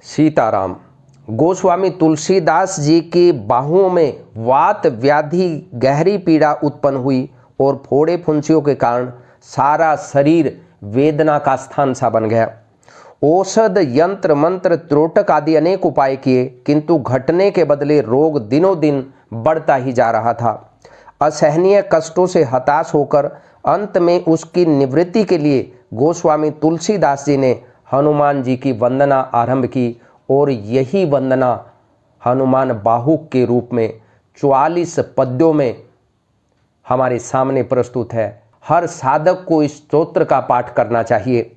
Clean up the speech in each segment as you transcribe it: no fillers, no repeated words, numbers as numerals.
सीताराम। गोस्वामी तुलसीदास जी की बाहुओं में वात व्याधि गहरी पीड़ा उत्पन्न हुई और फोड़े फुंसियों के कारण सारा शरीर वेदना का स्थान सा बन गया। औषध, यंत्र मंत्र, त्रोटक आदि अनेक उपाय किए, किंतु घटने के बदले रोग दिनों दिन बढ़ता ही जा रहा था। असहनीय कष्टों से हताश होकर अंत में उसकी निवृत्ति के लिए गोस्वामी तुलसीदास जी ने हनुमान जी की वंदना आरंभ की और यही वंदना हनुमान बाहुक के रूप में 44 पद्यों में हमारे सामने प्रस्तुत है। हर साधक को इस स्तोत्र का पाठ करना चाहिए।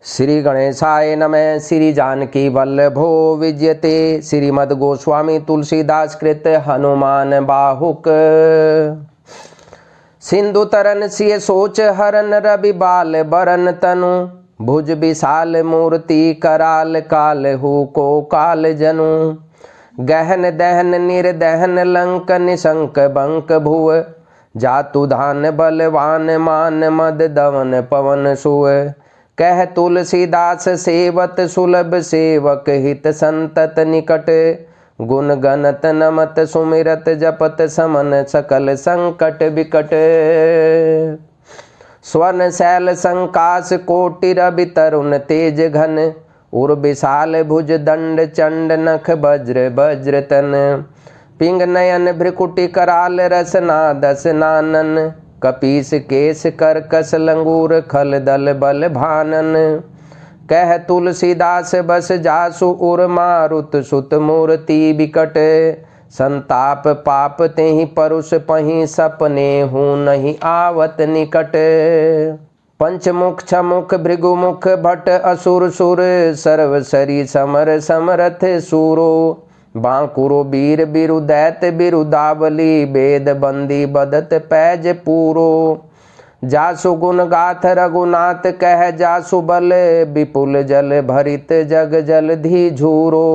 श्री गणेशाय नमः। श्री जानकी वल्लभो विजयते। श्रीमद् गोस्वामी तुलसीदास कृत हनुमान बाहुक। सिंधु तरन सिय सोच हरन रवि बाल बरन तनु। भुज विशाल मूर्ति कराल काल हु को काल जनु। गहन दहन निर्दहन लंक निशंक बंक भुव। जातु धान बलवान मान मद दवन पवन सुव। कह तुलसीदास सेवत सुलभ सेवक हित संतत निकट। गुण गणत नमत सुमिरत जपत समन सकल संकट विकट। स्वर्ण शैल संकाश कोटि रवि तरुण तेज घन। उर विशाल भुज दंड चंड नख वज्र वज्र तन। पिंग नयन भ्रिकुटी कराल रसना दस नानन। कपीस केस करकस लंगूर खल दल बल भानन। कह तुलसीदास बस जासु उर मारुत सुत मूर्ति विकट। संताप पाप तेहि परुष पहि सपने हूँ नहीं आवत निकट। पंचमुख छमुख भृगुमुख भट असुर सुर। सर्वसरी समर समरथ सूरो। बांकुरो वीर बिरु दैत बिरुदावली। वेद बंदी बदत पैज पूरो। जासु गुण गाथ रघुनाथ कह जासु बल। विपुल जल भरित जग जलधि झूरो।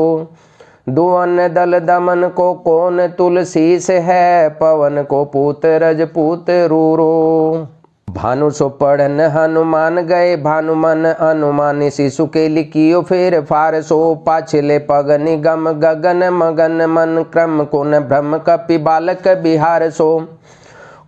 दुवन दल दमन को कौन तुलसी से है। पवन को पूत रजपूत रूरो। भानु सो पढ़न हनुमान गए। भानुमन अनुमान शिशु के लिखियो फेर फार सो। पाछले पग निगम गगन मगन मन क्रम कुन ब्रह्म कपि बालक बिहार सो।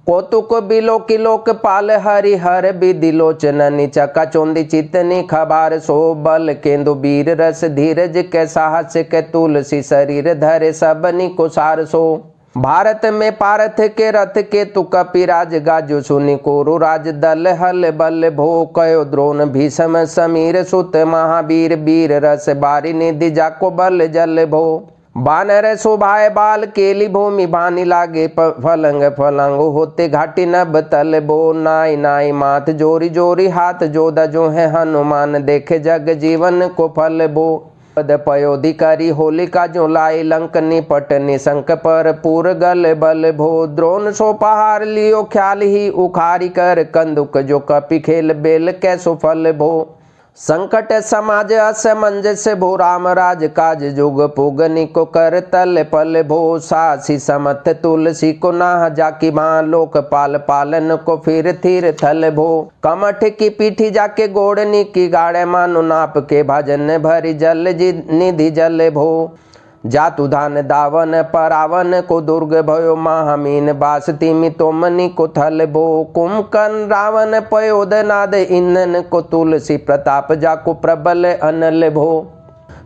कौतुक बिलोकि लोकपाल हरि हर विधि लोचन चका चोंदी चितनी खबार सो। बल केंदु वीर रस धीरज के साहस के तुलसी शरीर धरे सबनी को सार सो। भारत में पारथ के रथ के तु कपिराज गाजो सुनि कोरु राज दल हल बल भो। कयो द्रोण भीषम समीर सुत महावीर वीर रस बारी निधि जाको बल जल भो। बानर शोभाए बाल केली भूमि भानी लागे फलंग फलंग होते घाटी नभ तल बो। नाई नाई माथ जोरी जोरी हाथ जोदा जो है हनुमान देखे जग जीवन को फल बो। पद पयोधिकारी होलिका जो लाई लंक निपट निशंक पर पूर गल बल भो। द्रोण सो पहाड़ लियो ख्याल ही उखारी कर। कंदुक जो कपि खेल बेल कैसो फल भो। संकट समाज असमंजस भो। राम राज काज जुग पुगनि को कर तल पल भो। सासी समथ तुलसी को नाह जाकी माँ। लोकपाल पालन को फिर थीर थल भो। कमठ की पीठी जाके गोड़नी की गाड़े मानो नाप के भजन भरी जल निधि जल भो। जातु धान दावन परावन को दुर्ग भयो। महामीन बास तिमि तोमनि को थल भो। कुंभकर्ण रावण पयोध नाद इंधन को तुलसी प्रताप जाको प्रबल अनल भो।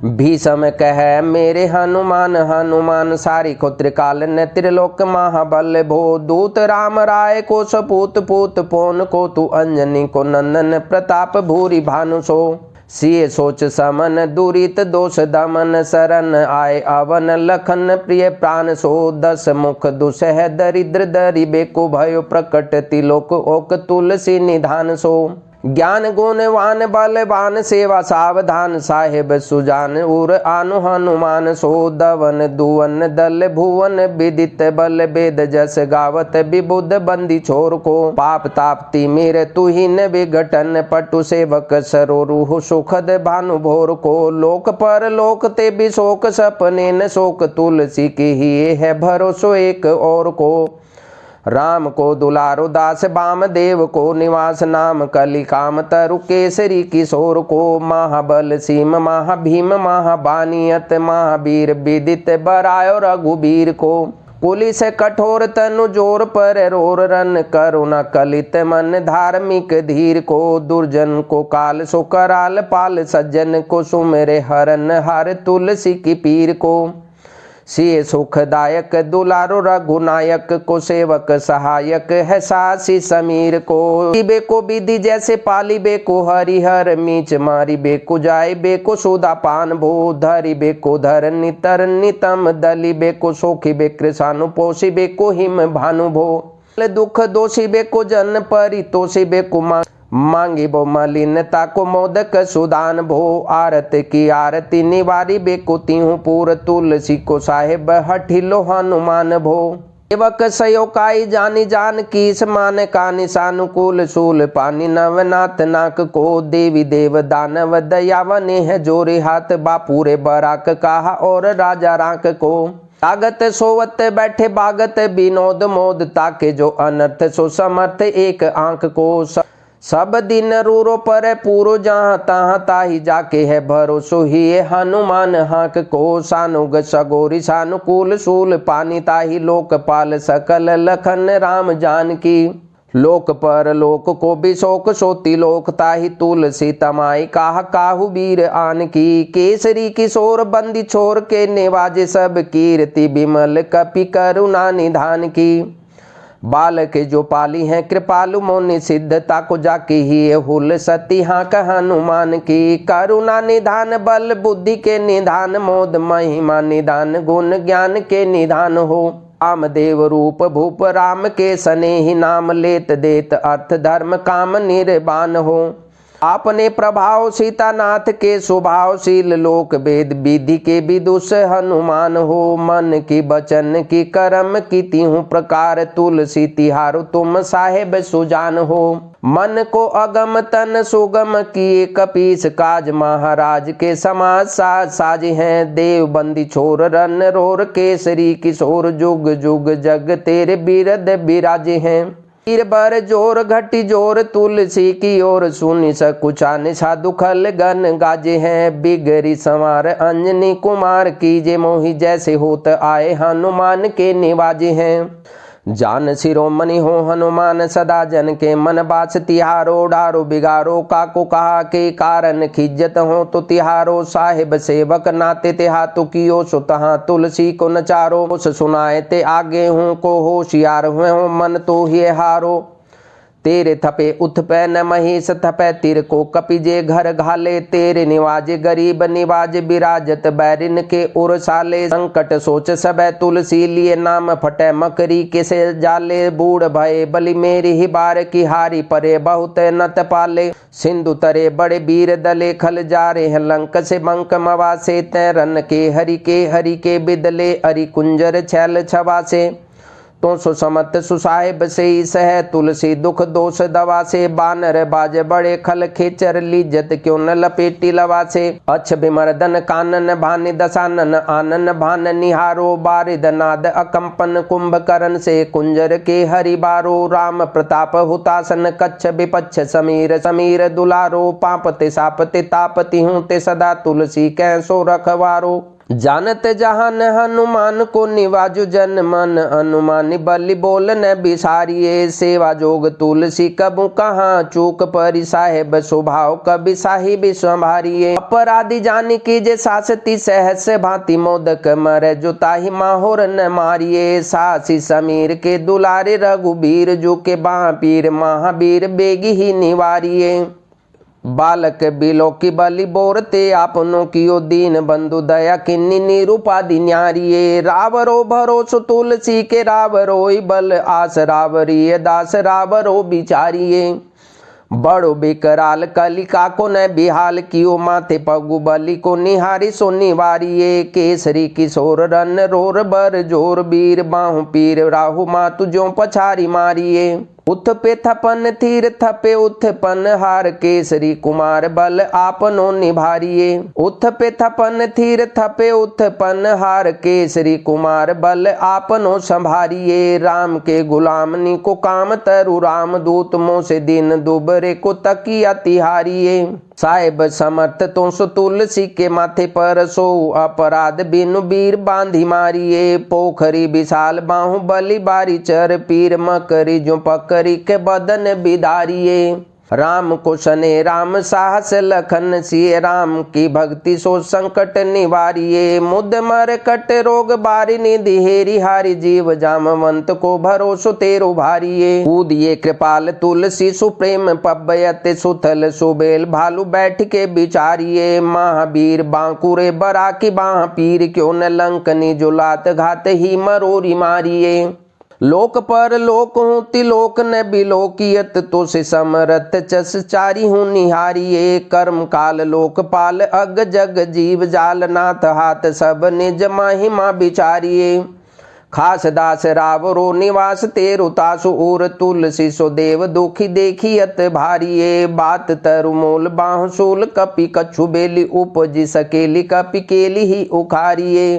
भीषम कह मेरे हनुमान हनुमान सारी को त्रिकाल न त्रिलोक महाबल भो। दूत राम राय को सपूत पूत पौन को तू अंजनी को नंदन प्रताप भूरी भानु सो। सिय सोच समन दुरित दोष दमन शरण आए अवन लखन प्रिय प्राण सो। 10 मुख दुसह दरिद्र दरि बेको भयो प्रकट तिलोक ओक तुलसी निधान सो। ज्ञान गुणवान बलवान सेवा सावधान साहेब सुजान उर आनु हनुमान सो। दवन दुवन दल भुवन विदित बल वेद जस गावत विबुध बंदी छोर को। पाप ताप तिमिर तुहिन विघटन पटु सेवक सरोरु सुखद भानु भोर को। लोक पर लोक ते बिशोक सपने न शोक तुलसी की ही है भरोसो एक और को। राम को दुलारो दास बाम देव को निवास नाम कली काम तरु केसरी किशोर को महाबल सीम महाभीम महाबानियत महावीर विदित बरायो रघुबीर को कुली से कठोर तनु जोर पर रोर रन करुणा कलित मन धार्मिक धीर को दुर्जन को काल सो कराल पाल सज्जन को सुमेरे हरन हर तुलसी की पीर को सिय सुखदायक दुलारो रघुनायक को सेवक सहायक है सासी समीर को बे को विधि जैसे पाली बे को हरिहर मीच मारी बे को जाय बे को सुदा पान भो धरी बे को धर नितर नितम दली बे को सोखी बे कृषानु पोषी बे को हिम भानु भो दुख दोषी बे को जन परितोषी बे को मांगी बो मलिनता को मोदक सुदान भो आरत की आरती निवारी बेकुती हूँ पूर तुलसी को साहेब हठिलो हनुमान भो सेवक सयोकाई जानी जान की समान का निशानुकूल सूल पानी नवनाथ नाक को देवी देव दानव दयावने है जोरे हाथ बापूरे बराक कहा और राजा राक को तागत सोवत बैठे बागत विनोद मोद ताके जो अनर्थ सो समर्थ एक आंख को सब दिन रूरो पर पूरो जहाँ तहाँ ताही जाके है भरोसो ही हनुमान हाक को सानुग सगोरी सानुकूल सूल पानी ताही लोकपाल सकल लखन राम जानकी लोक पर लोक को भी शोक सोती लोक ताही तुलसी तमाई काह काहू वीर आन की केसरी किशोर बंदी छोर के निवाजे सब कीर्ति विमल कपि करुणा निधान की बालक जो पाली हैं कृपालु मोनि सिद्धता को जाके ही हुल सती हाँ हनुमान की करुणा निधान बल बुद्धि के निधान मोद महिमा निधान गुण ज्ञान के निधान हो रामदेव रूप भूप राम के सने ही नाम लेत देत अर्थ धर्म काम निर्वाण हो आपने प्रभाव सीतानाथ के स्वभावशील लोक वेद विधि के विदुष हनुमान हो मन की बचन की कर्म की तिहु प्रकार तुलसी तिहारो तुम साहेब सुजान हो मन को अगम तन सुगम किए कपीस काज महाराज के समाज साज साज हैं देव बंदी छोर रन रोर केसरी किशोर जुग जुग जग तेरे बिरद बिराजे हैं वीर बर जोर घटी जोर तुलसी की ओर सुनि सकुचाने साधु खल गन गाजे हैं बिगरी संवार अंजनी कुमार कीजे मोहि जैसे होत आए हनुमान के निवाजे हैं जान शिरोमणि हो हनुमान सदा जन के मन बास तिहारो डारो बिगारो काको कहा के कारण खिज्जत हो तो तिहारो साहिब सेवक नाते तिहा तो कियो सो तहाँ तुलसी को नचारो सुनाए ते आगे हूँ को होशियार हुए हो मन तो ही हारो तेरे थपे उथपे न महेश थपे तिर को कपिजे घर घाले तेरे निवाजे गरीब निवाज बिराजत बैरिन के उर साले संकट सोच सबे तुलसी लिए नाम फटे मकरी के से जाले बूढ़ भय बलि मेरी ही बार की हारी परे बहुत नत पाले सिंधु तरे बड़े वीर दले खल जा रहे हैं लंक से बंक मवा से तैरन के हरि के बिदले अरि कुंजर छैल छवा से तो सो समत सुसाहिब से ही सह तुलसी दुख दोष दवा से बानर बाज बड़े खल खेचर लीजत क्यों न लपेटी लवा से अच्छ बिमर्दन कानन भानि दसानन आनन भान निहारो बारिद नाद अकंपन कुंभकर्ण से कुंजर के हरि बारो राम प्रताप हुतासन कच्छ विपच्छ समीर समीर दुलारो पापते सापते तापति हूँ ते सदा तुलसी कैसो रखवारो जानत जहान हनुमान को निवाजु जन मन अनुमानी बलि बोल न बिसारिये सेवा जोग तुलसी कबू कहाँ चूक परि साहेब स्वभाव कभी साहिब संभारिये अपराधी जानी कीजे सासती सहस भांति मोदक मर जो ताहि माहोर न मारिये सासी समीर के दुलारे रघुबीर जो के बाँ पीर महावीर बेगी ही निवारिये बालक बिलो की बलि बोरते आपनो कियो दीन बंधु दया किन्नी निरूपादि न्यारिये रावरो भरोसो तुलसी के रावरो बल आस रावरिये दास रावरो बिचारिये बड़ो बेकराल कलिका को न बिहाल कियो माथे पगु बलि को निहारी सो निवारिये केसरी किशोर रन रोर बर जोर वीर बाहु पीर राहु मातु जो पछारी मारिये उथ पे थपन थीर थपे उत्थपन हार केसरी कुमार बल आपनो निभारिये। उथ पे थपन थीर थपे उत्थपन हार केसरी कुमार बल आपनो संभारिये। राम के गुलाम नी को काम तरु राम दूत मों से दिन दुबरे को तकिया तिहारिये। साहेब समर्थ तो सो तुलसी के माथे पर सो अपराध बिनु बीर बांधी मारिये। पोखरी विशाल बाहु बलि बारी चर पीर मकरी जो पकरी के बदन बिदारिये। राम को सने राम साहस लखन सिए राम की भक्ति सो संकट निवारिये। मुद मर कट रोग बारी निधि हेरी हारी जीव जामवंत को भरोसो तेरो भारिये। कूदिये कृपाल तुलसी सुप्रेम पब्बयत सुथल सुबेल भालू बैठ के बिचारिये। महावीर बांकुरे बरा की बाह पीर क्यों न लंकनी जो लात घात ही मरोरी मारिये। लोक पर लोक हूँ तिलोक न बिलोकियत तो से समरथ चस चारी हूँ निहारिये। कर्म काल लोकपाल अग जग जीव जाल नाथ हाथ सब निज महिमा बिचारिये। खास दास रावरो निवास तेरु तासु उर तुलसी सो देव दुखी देखियत भारिये। बात तरु मूल बाहुसूल कपि कछु बेली उपजी सकेली कपि केली ही उखारिये।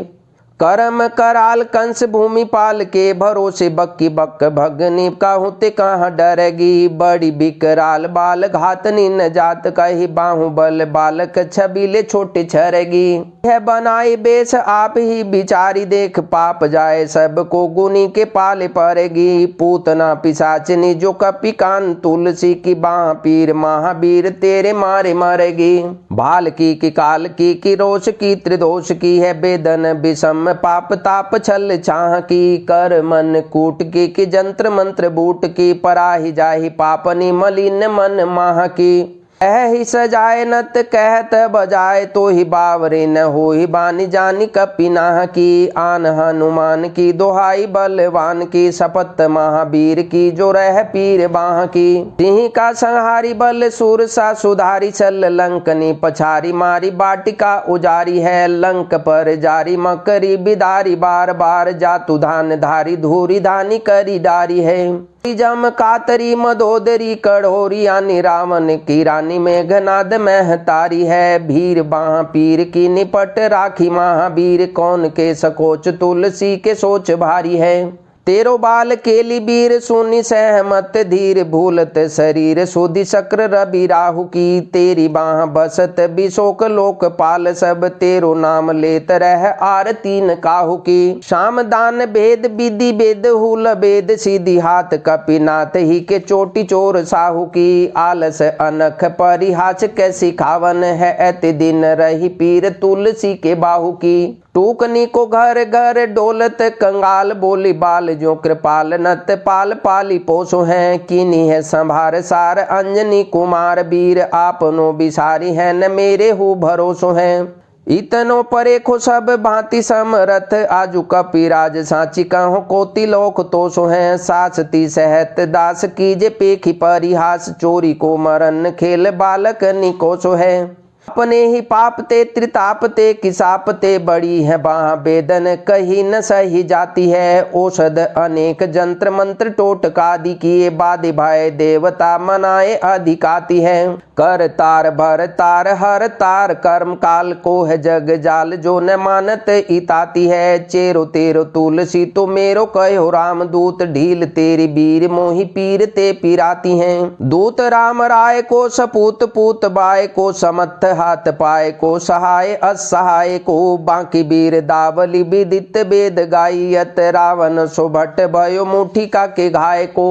करम कराल कंस भूमि पाल के भरोसे बक्की बक भगनी काहुते कहाँ डरेगी। बड़ी बिकराल बाल घातनी न जात कही बाहुबल बालक छबीले छोटे छरेगी। है बनाई बेस आप ही बिचारी देख पाप जाए सबको गुनी के पाले पड़ेगी। पूतना पिशाचनी जो कपि कान तुलसी की बाह पीर महावीर तेरे मारे मरेगी। भाल की काल की रोष की त्रिदोष की है बेदन विषम पाप ताप छल छाह की। कर मन कूट की जंत्र मंत्र बूट की पराही जाहि पापनी मलिन मन माह की। ही सजाए नत कहत बजाए तो ही बावरे न हो ही बानी जानी कपि नाह की। आन हनुमान की दोहाई बलवान की शपथ महावीर की जो रह पीर बाह की। सिंह का संहारी बल सूर सा सुधारी चल लंकनी पछारी मारी बाटिका उजारी है। लंक पर जारी मकरी बिदारी बार बार जातु धान धारी धूरी धानी करी डारी है। जम कातरी मदोदरी कड़ोरी यानी रावण की रानी मेघनाद महतारी है। भीर बाह पीर की निपट राखी महावीर कौन के सकोच तुलसी के सोच भारी है। तेरो बाल केली बीर सुनी सहमत धीर भूलत शरीर सुधि शक्र रवि राहु की। तेरी बाह बसत बिशोक लोकपाल सब तेरो नाम लेत रह आरती न काहू की। शाम दान भेद विधि भेद हुल भेद सीधी हाथ कपिनाथ ही के चोटी चोर साहू की। आलस अनख परिहास के सिखावन है एते दिन रही पीर तुलसी के बाहू की। टूकनी को घर घर डोलत कंगाल बोली बाल जो कृपाल नत पाल पाली पोसो हैं। कीनी है संभार सार अंजनी कुमार वीर आपनो बिसारी है न मेरे हु भरोसो हैं। इतनो परे खो सब भांति समरथ आजु कपिराज सांची कहो कोति लोक तोसो हैं। सासती सहत दास कीजे पेखी परिहास चोरी को मरन खेल बालक निकोसो है। अपने ही पापते त्रितापते किसापते बड़ी है बाह बेदन कहीं न सही जाती है। औषध अनेक जंत्र मंत्र टोटकादि किए बादे भाई देवता मनाए अधिकाती है। कर तार भर तार हर तार कर्म काल को है जग जाल जो न मानत इताती है। चेरो तेरो तुलसी तो मेरो कहो राम दूत ढील तेरी बीर मोहि पीर ते पिराती हैं। दूत राम राय को सपूत पूत बाय को समर्थ हाथ पाए को सहाय असहाय को। बाकी बीर दावली विदित वेद गायत रावण सुभट भयो मुठिका के घाय को।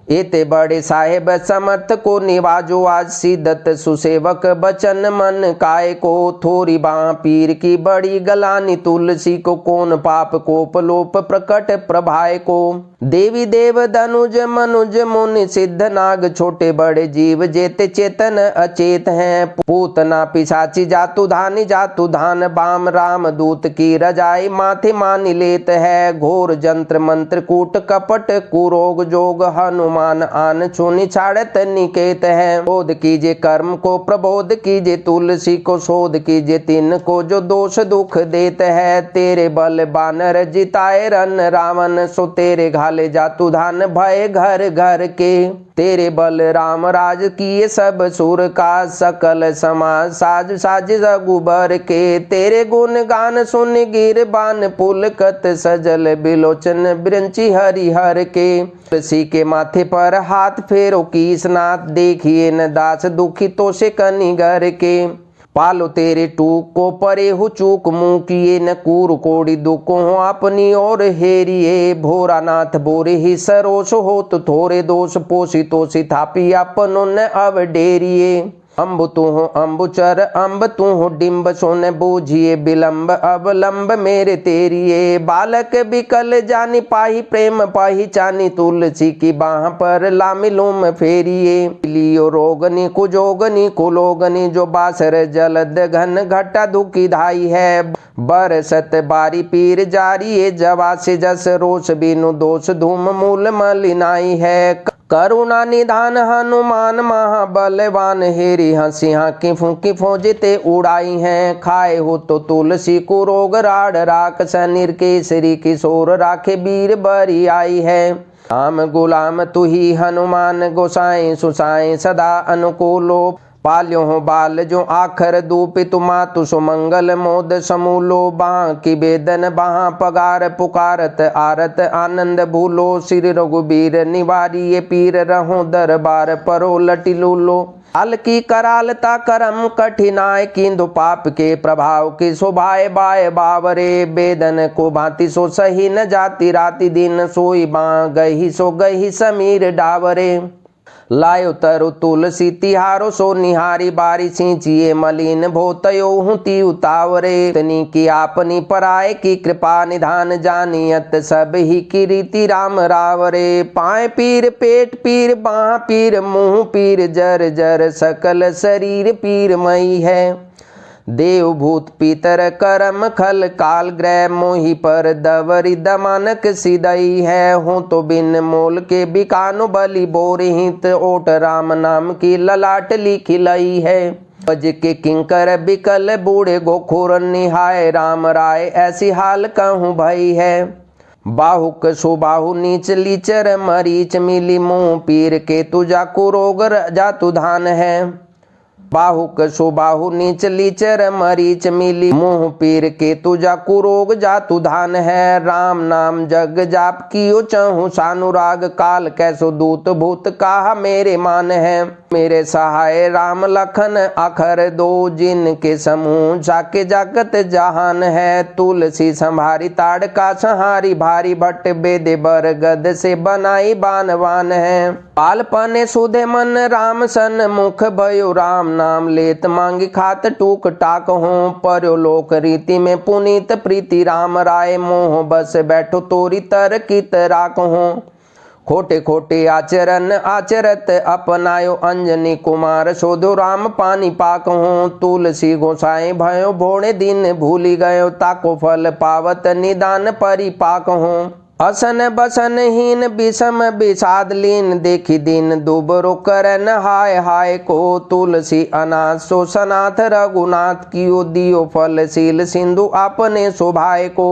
एते बड़े साहेब समर्थ को निवाजो आज सिद्धत सुसेवक बचन मन काय को। थोरी बाँ पीर की बड़ी गलानी तुलसी को कौन पाप कोप लोप प्रकट प्रभाय को। देवी देव धनुज मनुज मुनि सिद्ध नाग छोटे बड़े जीव जेते चेतन अचेत हैं। पूतना पिशाची जातु धान बाम राम दूत की रजाई माथे मानी लेत है। घोर जंत्र मंत्र कूट कपट कुरोग जोग हनुमान आन छुनि छाड़त निकेत है। बोध कीजिए कर्म को प्रबोध कीजिए तुलसी को शोध कीजिए तिन को जो दोष दुख देत है। तेरे बल बानर जिताए रन रावण सो तेरे घाय संभाले जातु धान भय घर घर के। तेरे बल राम राज किए सब सुर का, सकल समाज साज साज रघुबर के। तेरे गुण गान सुन गिर बान पुलकत, सजल बिलोचन बिरंची हरिहर के। तुलसी के माथे पर हाथ फेरो कीसनाथ, देखिए न दास दुखी तो से कनिगर के। पालो तेरे टूक को परे हो चूक, मुँह किए न कूर कोड़ी दुख हो अपनी और हेरिए। भोरानाथ बोरे ही सरोस हो तो थोरे दोष, पोसी तोसी थापी अपनो न अवडेरिए। अम्ब तू हो अम्बुचर अम्ब तू हो डिम्ब, सोन बूझिए विलम्ब अवलंब मेरे तेरिए। बालक बिकल जानी पाही प्रेम पाही चानी, तुलसी की बाह पर लामिलुम फेरिए। लियो रोगनी कुजोगनी कुलोगनी, जो बासर जलद घन घटा दुखी धाई है। बरसत बारी पीर जारी, जवा से जस रोष बिनु दोष, धूम मूल मलिनाई है। करुणा निधान हनुमान महाबलवान, हेरी हंसी हाकी फूकी फौजते उड़ाई हैं। खाए हो तो तुलसी को रोग राड राख, सनीर केसरी किशोर राखे वीर बरी आई है। राम गुलाम तू ही हनुमान, गोसाई सुसाई सदा अनुकूलो। पाल्यो हो बाल जो आखर दूपित, मातु सुमंगल मोद समूलो। बाँ की बेदन बाँ पगार पुकारत, आरत आनंद भूलो। श्री रघुबीर निवारिये पीर, रहो दरबार परो लटी लूलो। काल की करालता करम कठिनाई, किंदु पाप के प्रभाव की शोभाए बाय बावरे। बेदन को भांति सो सही न जाति, राति दिन सोई बाँ गही सो गही समीर डावरे। लायो तरु तुलसी तिहारो सो निहारी, बारी सिंचिए मलिन भोतयो हुती उतावरे। तनी की आपनी पराय की कृपा निधान, जानियत सब ही की रीति राम रावरे। पाए पीर पेट पीर बाह पीर, मुँह पीर जर जर, सकल शरीर पीर मई है। देव भूत पीतर करम खल काल, ग्रह मोहि पर दवरी दमानक सिदई है। हो तो बिन मोल के बिकानु बलि बोरहित, ओट राम नाम की ललाट लिखिलई है। बज के किंकर बिकल बूढ़े गोखोर, निहाय राम राय ऐसी हाल कहूँ भई है। बाहुक सुबाहु नीच लीचर मरीच, मिली मुँह पीर के तुझा कुरोग जातु धान है। बाहुक सुबाहु नीच लीचर मरीच, मिली मुँह पीर के तुझा कुरोग जातु धान है। राम नाम जग जाप कियो चहु सानुराग, काल कैसो दूत भूत कहा मेरे मान है। मेरे सहाय राम लखन अखर दो, जिनके समूह जाके जागत जहान है। तुलसी संभारी ताड़ का सहारी, भारी भट्ट बेदे बर गद से बनाई बानवान है। पालपने सुधे मन राम सन मुख, भयो राम नाम लेत मांगी खात टूक टाक हों। पर्यो लोक रीति में पुनीत प्रीति, राम राय मोह बस बैठो तोरी तर कित राख हों। खोटे खोटे आचरण आचरत अपनायो, अंजनी कुमार शोधो राम पानी पाक हों। तुलसी गोसाई भयो भोड़े दिन भूली गयो, ताको फल पावत निदान परिपाक हों। असन बसन हीन विषम विषाद लीन, देखी दिन दुबरो करन हाय हाय को। तुलसी अनाथ सो सनाथ रघुनाथ, कियो दियो फल शील सिंधु अपने शोभाय को।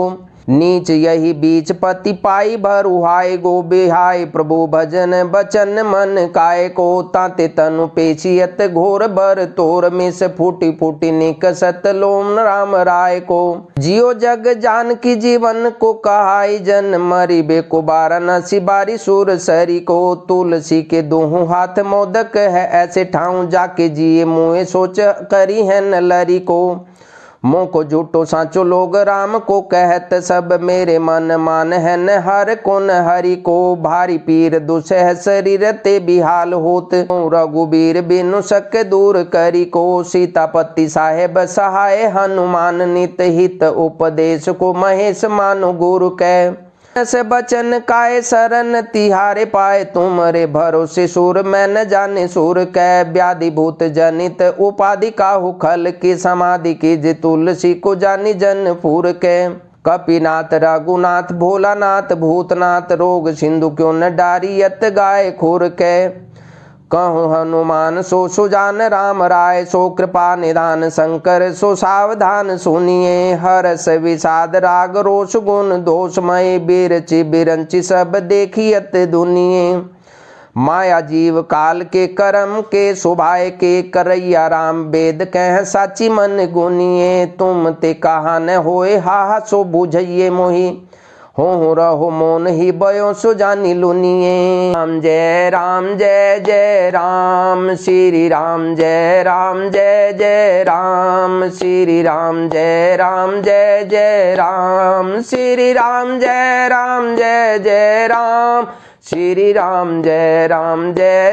नीच यही बीच पति पाई भरुहाय, गो बिहाय प्रभु भजन बचन मन काय को। ताते तनु पेशियत घोर बर तोर, मिस फूटी फूटी निकसत लोम राम राय को। जियो जग जान की जीवन को कहाई, जन मरी बेको बारा नसी बारी सुर सरी को। तुलसी के दोहु हाथ मोदक है, ऐसे ठाऊं जाके जिए मुँह सोच करी है न लरी को। मोह को झूठो साचो लोग राम को कहत, सब मेरे मन मान है न हर को न हरि को। भारी पीर दुसह शरीर ते बिहाल होत, रघुबीर बिनु सक दूर करी को। सीतापति साहेब सहाय हनुमान, नित हित उपदेश को महेश मानो गुरु कै। से बचन काय शरण तिहारे पाए, तुमरे भरोसे सुर मैं न जाने सुर कै। व्याधि भूत जनित उपाधि काहू खल की, समाधि की जे तुलसी को जानी जन फूर कै। कपिनाथ रघुनाथ भोलानाथ भूतनाथ, रोग सिंधु क्यों न डारियत गाय खुर कै। कहूँ हनुमान सो सुजान, राम राय सो कृपा निदान, शंकर सो सावधान सुनिए, हरस विषाद राग रोष गुण दोषमय, बिरचि बिरंचि सब देखियत दुनिये। माया जीव काल के करम के, सुभाय के करैया राम, वेद कह साची मन गुनिए, तुम ते कहा न होए, हा सो बुझइये मोहि, हो रहो मोन ही बयो सो जानी लुनिए। राम जय जय राम, श्री राम जय जय राम, श्री राम जय जय राम, श्री राम जय जय राम, श्री राम जय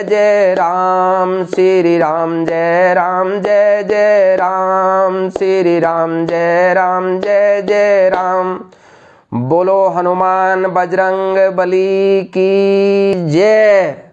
जय राम, श्री राम जय जय राम, श्री राम जय जय राम। बोलो हनुमान बजरंग बली की जय।